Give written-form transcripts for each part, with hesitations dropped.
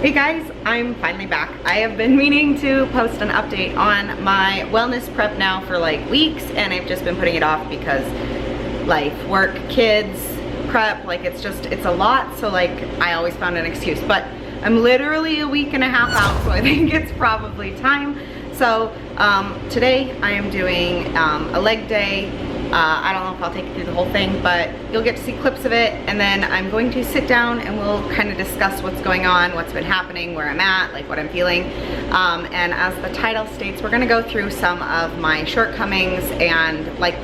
Hey guys, I'm finally back. I have been meaning to post an update on my wellness prep now for like weeks, and I've just been putting it off because life, work, kids, prep, like it's a lot, so like I always found an excuse. But I'm literally a week and a half out, so I think it's probably time. So today I am doing a leg day. I don't know if I'll take you through the whole thing, but you'll get to see clips of it, and then I'm going to sit down and we'll kind of discuss what's going on, what's been happening, where I'm at, like what I'm feeling. And as the title states, we're gonna go through some of my shortcomings and like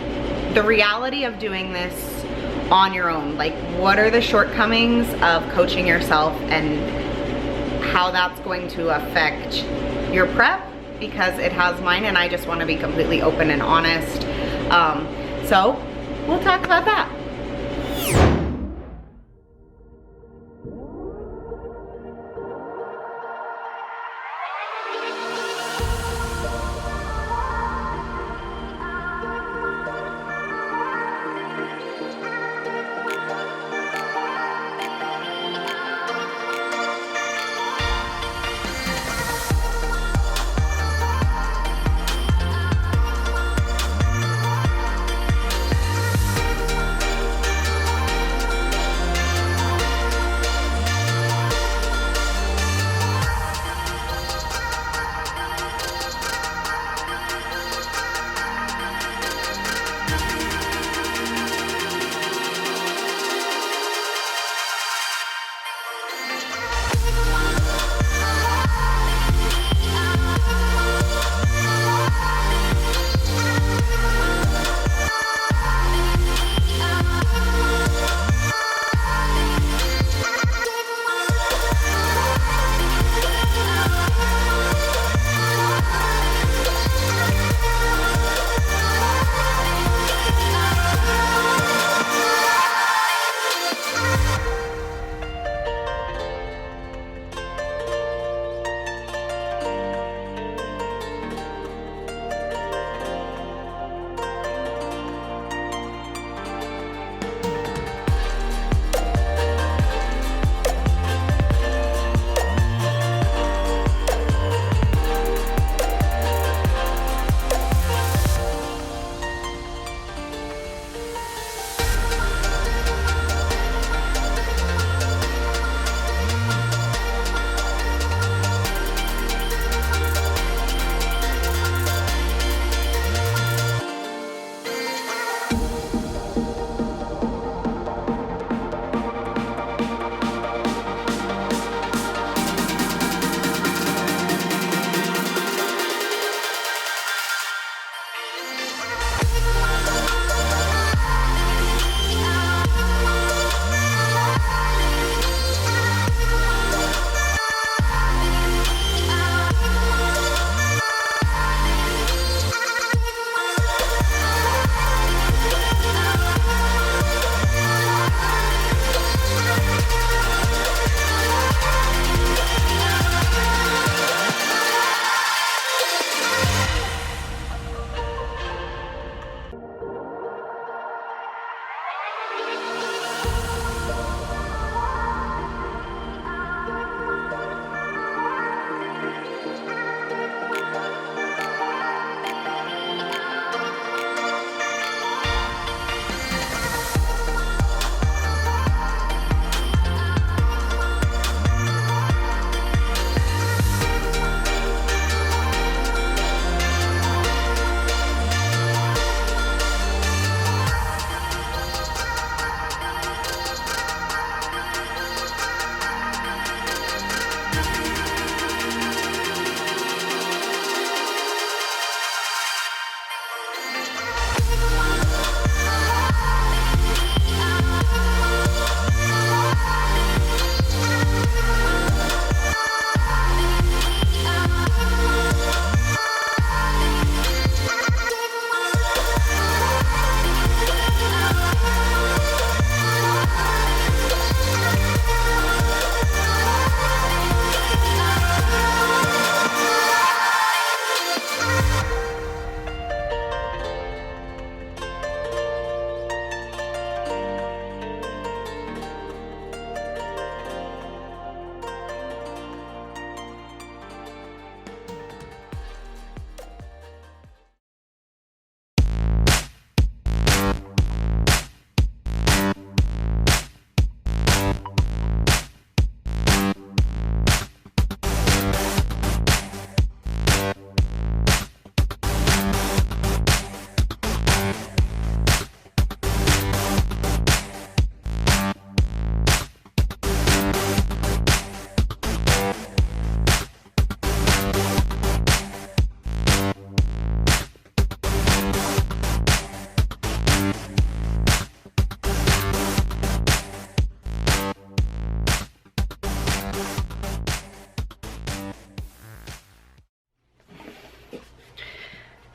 the reality of doing this on your own. Like, what are the shortcomings of coaching yourself and how that's going to affect your prep, because it has mine, and I just want to be completely open and honest. So we'll talk about that.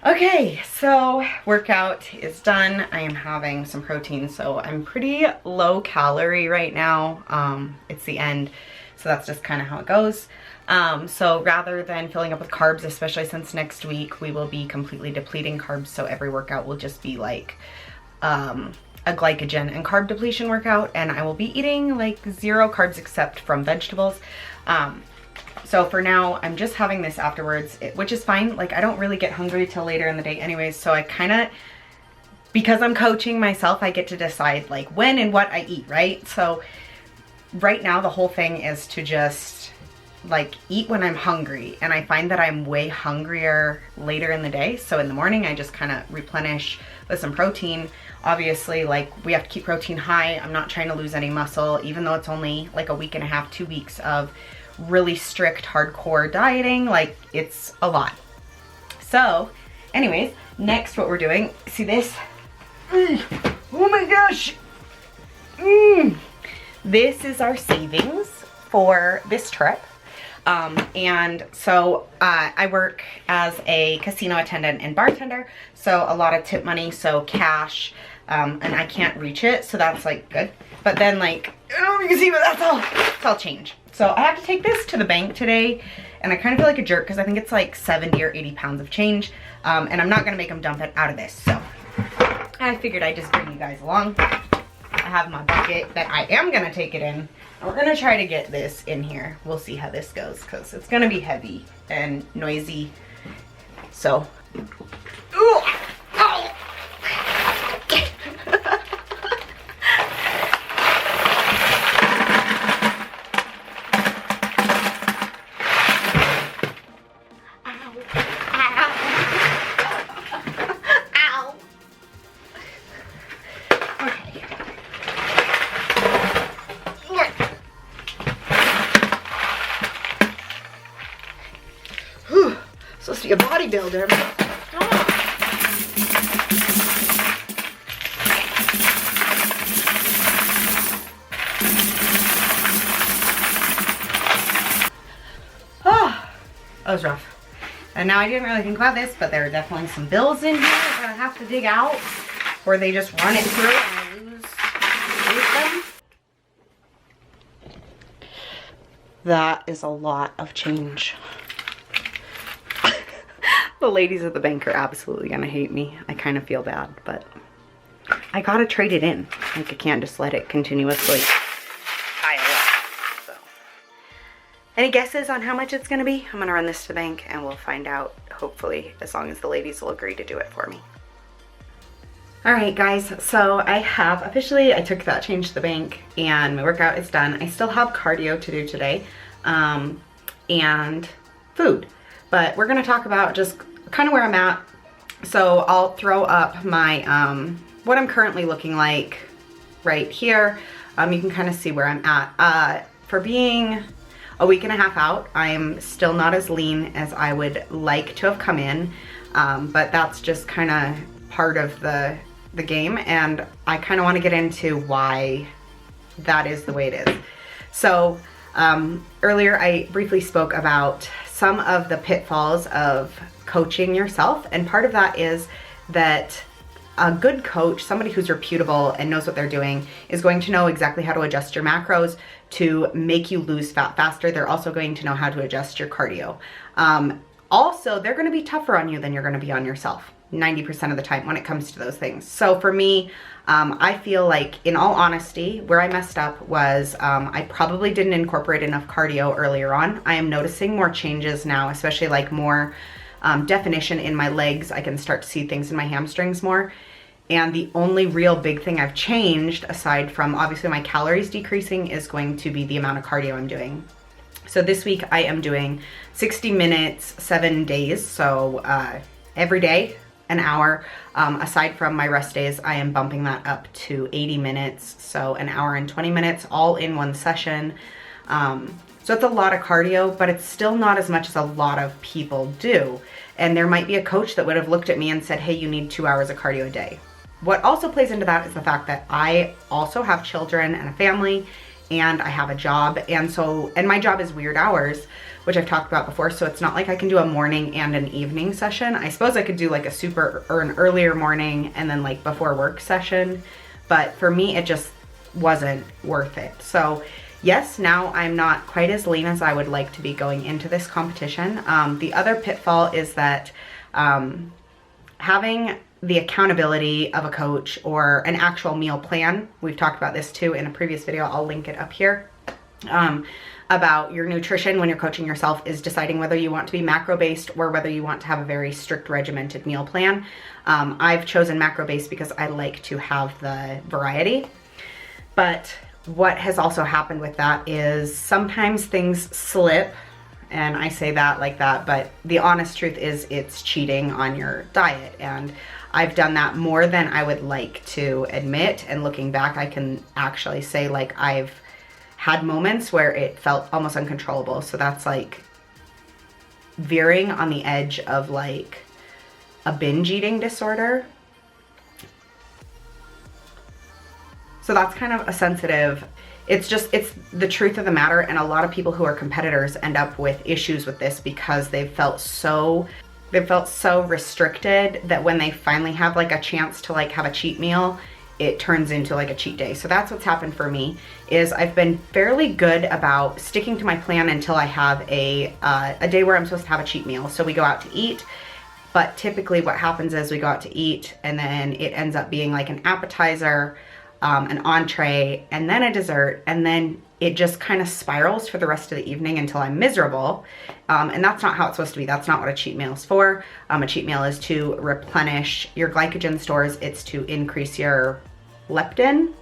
Okay, so workout is done. I am having some protein, so I'm pretty low calorie right now. It's the end, so that's just kind of how it goes. So rather than filling up with carbs, especially since next week we will be completely depleting carbs, so every workout will just be like a glycogen and carb depletion workout, and I will be eating like 0 carbs except from vegetables. So for now, I'm just having this afterwards, which is fine. Like, I don't really get hungry till later in the day anyways, so I kind of, because I'm coaching myself, I get to decide like when and what I eat, right? So right now the whole thing is to just like eat when I'm hungry, and I find that I'm way hungrier later in the day. So in the morning, I just kind of replenish with some protein. Obviously, like, we have to keep protein high. I'm not trying to lose any muscle, even though it's only like a week and a half, 2 weeks of really strict hardcore dieting. Like, it's a lot. So anyways, next what we're doing, see this? Oh my gosh. This is our savings for this trip. And so I work as a casino attendant and bartender, so a lot of tip money, so cash, and I can't reach it, so that's like good. But then, like, I don't know if you can see, but it's all change. So I have to take this to the bank today, and I kind of feel like a jerk because I think it's like 70 or 80 pounds of change, and I'm not gonna make them dump it out of this. So I figured I'd just bring you guys along. I have my bucket that I am gonna take it in. We're gonna try to get this in here. We'll see how this goes because it's gonna be heavy and noisy. So, ooh, ow. Supposed to be a bodybuilder. Oh, that was rough. And now I didn't really think about this, but there are definitely some bills in here that I have to dig out, or they just run it through and I lose them. That is a lot of change. The ladies at the bank are absolutely gonna hate me. I kind of feel bad, but I gotta trade it in. Like, I can't just let it continuously pile up. So, any guesses on how much it's gonna be? I'm gonna run this to the bank and we'll find out, hopefully, as long as the ladies will agree to do it for me. All right, guys, so I have officially, I took that change to the bank and my workout is done. I still have cardio to do today, and food. But we're gonna talk about just kind of where I'm at. So I'll throw up my, what I'm currently looking like right here. You can kind of see where I'm at. For being a week and a half out, I'm still not as lean as I would like to have come in. But that's just kind of part of the game. And I kind of want to get into why that is the way it is. So earlier I briefly spoke about some of the pitfalls of coaching yourself, and part of that is that a good coach, somebody who's reputable and knows what they're doing, is going to know exactly how to adjust your macros to make you lose fat faster. They're also going to know how to adjust your cardio. Also, they're going to be tougher on you than you're going to be on yourself 90% of the time when it comes to those things. So for me, I feel like, in all honesty, where I messed up was I probably didn't incorporate enough cardio earlier on. I am noticing more changes now, especially like more definition in my legs. I can start to see things in my hamstrings more. And the only real big thing I've changed, aside from obviously my calories decreasing, is going to be the amount of cardio I'm doing. So this week I am doing 60 minutes, 7 days. So every day, an hour. Aside from my rest days, I am bumping that up to 80 minutes. So an hour and 20 minutes all in one session. So it's a lot of cardio, but it's still not as much as a lot of people do. And there might be a coach that would have looked at me and said, hey, you need 2 hours of cardio a day. What also plays into that is the fact that I also have children and a family, and I have a job. And my job is weird hours, which I've talked about before. So it's not like I can do a morning and an evening session. I suppose I could do like an earlier morning and then like before work session. But for me, it just wasn't worth it. So yes, now I'm not quite as lean as I would like to be going into this competition. The other pitfall is that having the accountability of a coach or an actual meal plan, we've talked about this too in a previous video, I'll link it up here, about your nutrition when you're coaching yourself, is deciding whether you want to be macro-based or whether you want to have a very strict regimented meal plan. I've chosen macro-based because I like to have the variety. But what has also happened with that is sometimes things slip, and I say that like that, but the honest truth is it's cheating on your diet. And I've done that more than I would like to admit. And looking back, I can actually say like I've had moments where it felt almost uncontrollable. So that's like veering on the edge of like a binge eating disorder. So that's kind of a sensitive, it's the truth of the matter. And a lot of people who are competitors end up with issues with this because they've felt so restricted that when they finally have like a chance to like have a cheat meal, it turns into like a cheat day. So that's what's happened for me, is I've been fairly good about sticking to my plan until I have a day where I'm supposed to have a cheat meal. So we go out to eat, but typically what happens is we go out to eat and then it ends up being like an appetizer, an entree, and then a dessert, and then it just kind of spirals for the rest of the evening until I'm miserable. And that's not how it's supposed to be. That's not what a cheat meal is for. A cheat meal is to replenish your glycogen stores. It's to increase your leptin,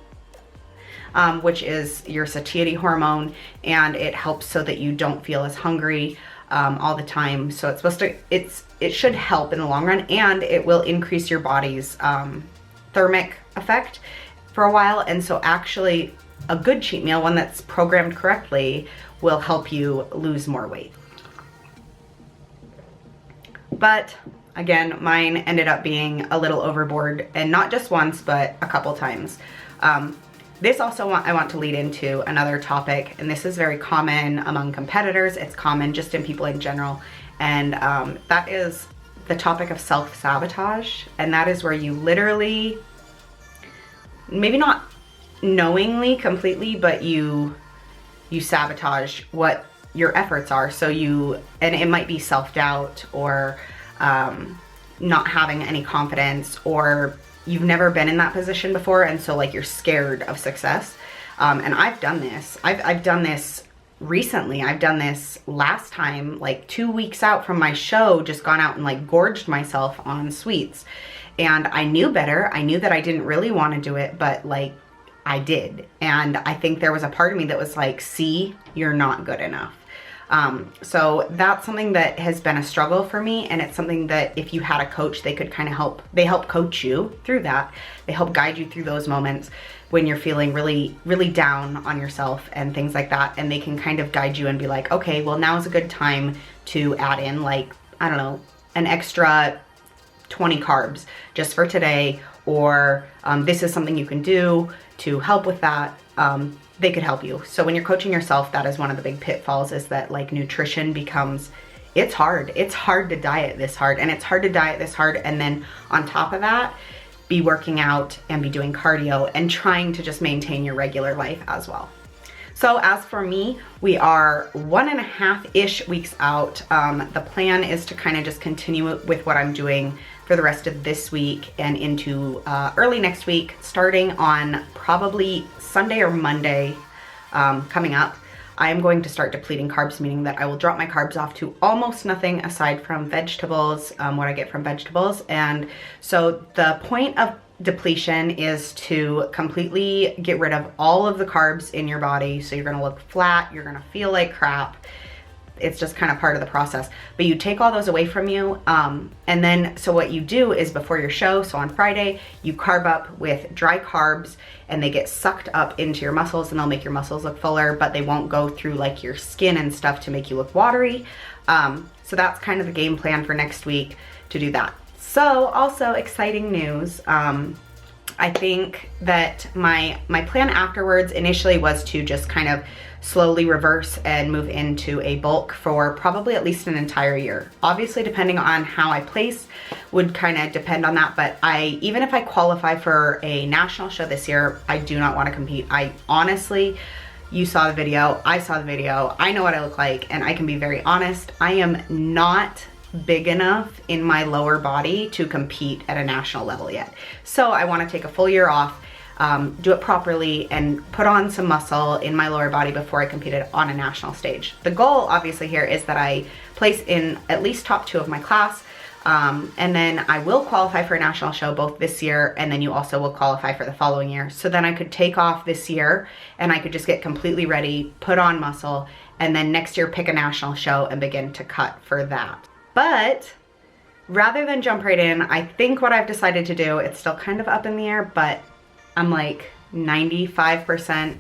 which is your satiety hormone, and it helps so that you don't feel as hungry all the time. So it's supposed to, it should help in the long run, and it will increase your body's thermic effect for a while. And so actually a good cheat meal, one that's programmed correctly, will help you lose more weight. But again, mine ended up being a little overboard, and not just once, but a couple times. This also I want to lead into another topic, and this is very common among competitors. It's common just in people in general. And that is the topic of self-sabotage. And that is where you literally, maybe not knowingly completely, but you sabotage what your efforts are. So and it might be self-doubt or not having any confidence, or you've never been in that position before, and so like you're scared of success. And I've done this. I've done this recently. I've done this last time, like 2 weeks out from my show, just gone out and like gorged myself on sweets. And I knew better. I knew that I didn't really want to do it, but like I did. And I think there was a part of me that was like, see, you're not good enough. So that's something that has been a struggle for me. And it's something that if you had a coach, they could kind of they help coach you through that. They help guide you through those moments when you're feeling really, really down on yourself and things like that. And they can kind of guide you and be like, okay, well, now's a good time to add in like, I don't know, an extra 20 carbs just for today, or this is something you can do to help with that. They could help you. So when you're coaching yourself, that is one of the big pitfalls, is that like nutrition becomes, it's hard. It's hard to diet this hard, and it's hard to diet this hard. And then on top of that, be working out and be doing cardio and trying to just maintain your regular life as well. So as for me, we are 1.5-ish weeks out. The plan is to kind of just continue with what I'm doing for the rest of this week and into early next week, starting on probably Sunday or Monday coming up. I am going to start depleting carbs, meaning that I will drop my carbs off to almost nothing aside from vegetables, what I get from vegetables. And so the point of depletion is to completely get rid of all of the carbs in your body. So you're gonna look flat, you're gonna feel like crap. It's just kind of part of the process. But you take all those away from you. And then, so what you do is before your show, so on Friday, you carb up with dry carbs, and they get sucked up into your muscles, and they'll make your muscles look fuller, but they won't go through like your skin and stuff to make you look watery. So that's kind of the game plan for next week, to do that. So also exciting news. I think that my plan afterwards initially was to just kind of slowly reverse and move into a bulk for probably at least an entire year. Obviously, depending on how I place would kind of depend on that, but even if I qualify for a national show this year, I do not want to compete. I honestly, you saw the video, I saw the video, I know what I look like, and I can be very honest, I am not big enough in my lower body to compete at a national level yet. So I want to take a full year off, do it properly, and put on some muscle in my lower body before I competed on a national stage. The goal obviously here is that I place in at least top 2 of my class, and then I will qualify for a national show both this year, and then you also will qualify for the following year. So then I could take off this year and I could just get completely ready, put on muscle, and then next year pick a national show and begin to cut for that. But rather than jump right in, I think what I've decided to do, it's still kind of up in the air, but I'm like 95%.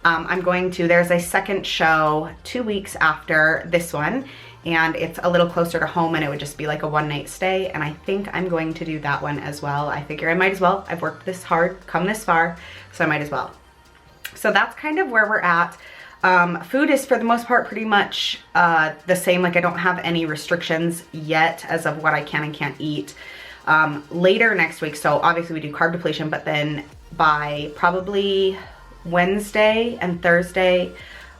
I'm going to, there's a second show 2 weeks after this one, and it's a little closer to home, and it would just be like a one-night stay, and I think I'm going to do that one as well. I figure I might as well. I've worked this hard, come this far, so I might as well. So that's kind of where we're at. Food is for the most part pretty much the same. Like, I don't have any restrictions yet as of what I can and can't eat. Later next week, so obviously we do carb depletion, but then by probably Wednesday and Thursday,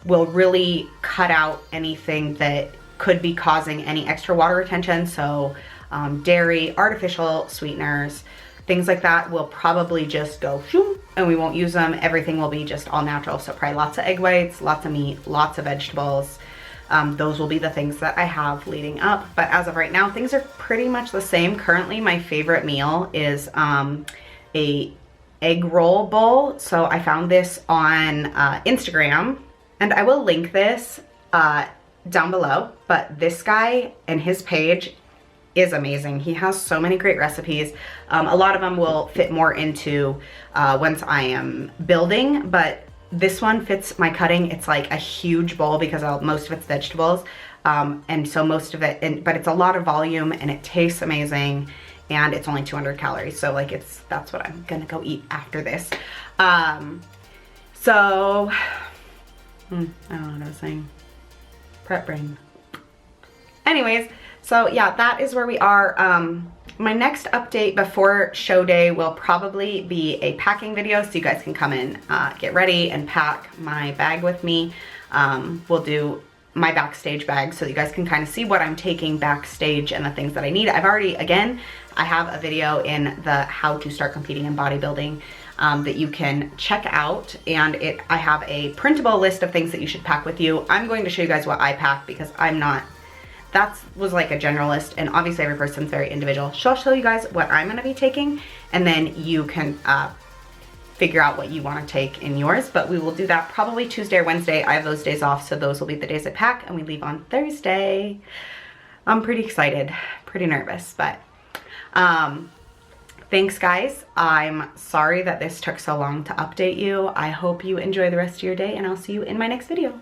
we'll really cut out anything that could be causing any extra water retention. So dairy, artificial sweeteners, things like that will probably just go shoom, and we won't use them. Everything will be just all natural. So probably lots of egg whites, lots of meat, lots of vegetables. Those will be the things that I have leading up. But as of right now, things are pretty much the same. Currently, my favorite meal is a egg roll bowl. So I found this on Instagram, and I will link this down below. But this guy and his page is amazing. He has so many great recipes. A lot of them will fit more into once I am building, but this one fits my cutting. It's like a huge bowl because most of it's vegetables, and so most of it, but it's a lot of volume and it tastes amazing, and it's only 200 calories. So like that's what I'm gonna go eat after this. So I don't know what I was saying. Prep brain. Anyways, so yeah, that is where we are. My next update before show day will probably be a packing video, so you guys can come in, get ready and pack my bag with me. We'll do my backstage bag so that you guys can kind of see what I'm taking backstage and the things that I need. I've already, again, I have a video in the how to start competing in bodybuilding that you can check out, and I have a printable list of things that you should pack with you. I'm going to show you guys what I pack because that was like a general list, and obviously every person's very individual. So I'll show you guys what I'm gonna be taking, and then you can figure out what you wanna take in yours, but we will do that probably Tuesday or Wednesday. I have those days off, so those will be the days I pack, and we leave on Thursday. I'm pretty excited, pretty nervous, but thanks guys. I'm sorry that this took so long to update you. I hope you enjoy the rest of your day, and I'll see you in my next video.